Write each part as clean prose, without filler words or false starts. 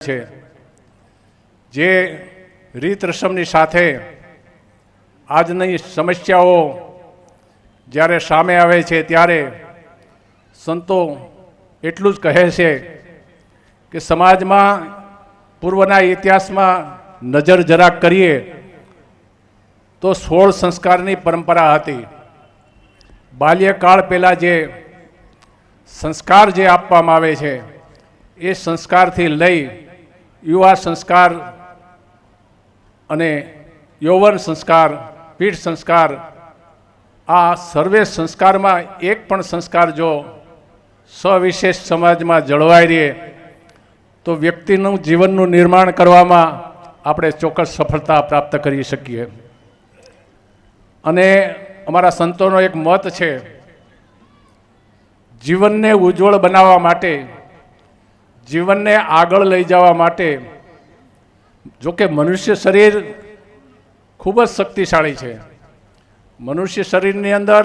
છે જે રીત રસમની સાથે આજની સમસ્યાઓ જ્યારે સામે આવે છે ત્યારે સંતો એટલું જ કહે છે કે સમાજમાં પૂર્વના ઇતિહાસમાં નજર જરાક કરીએ તો 16 સંસ્કારની પરંપરા હતી। બાલ્યકાળ પહેલાં જે સંસ્કાર જે આપવામાં આવે છે એ સંસ્કારથી લઈ યુવા સંસ્કાર અને યૌવન સંસ્કાર, પીઢ સંસ્કાર, આ સર્વે સંસ્કારમાં એક પણ સંસ્કાર જો સવિશેષ સમાજમાં જળવાઈ રહે તો વ્યક્તિનું જીવનનું નિર્માણ કરવામાં આપણે ચોક્કસ સફળતા પ્રાપ્ત કરી શકીએ। અને અમારા સંતોનો એક મત છે, જીવનને ઉજ્જવળ બનાવવા માટે, જીવનને આગળ લઈ જવા માટે, જો કે મનુષ્ય શરીર ખૂબ જ શક્તિશાળી છે। મનુષ્ય શરીરની અંદર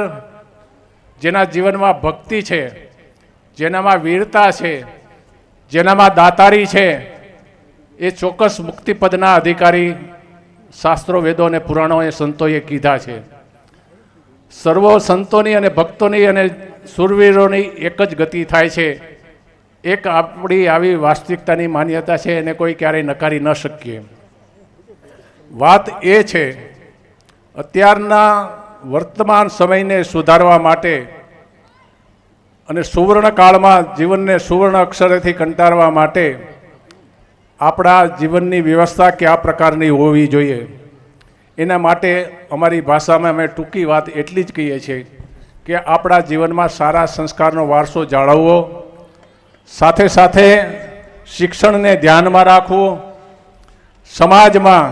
જેના જીવનમાં ભક્તિ છે, જેનામાં વીરતા છે, જેનામાં દાતારી છે, એ ચોક્કસ મુક્તિપદના અધિકારી શાસ્ત્રો, વેદો અને પુરાણોએ, સંતોએ કીધા છે। સર્વ સંતોની અને ભક્તોની અને સુરવીરોની એક જ ગતિ થાય છે। એક આપણી આવી વાસ્તવિકતાની માન્યતા છે, એને કોઈ ક્યારેય નકારી ન શકીએ। વાત એ છે, અત્યારના વર્તમાન સમયને સુધારવા માટે અને સુવર્ણ કાળમાં જીવનને સુવર્ણ અક્ષરેથી કંટારવા માટે આપણા જીવનની વ્યવસ્થા કયા પ્રકારની હોવી જોઈએ, એના માટે અમારી ભાષામાં અમે ટૂંકી વાત એટલી જ કહીએ છીએ કે આપણા જીવનમાં સારા સંસ્કારનો વારસો જાળવવો, સાથે સાથે શિક્ષણને ધ્યાનમાં રાખવું, સમાજમાં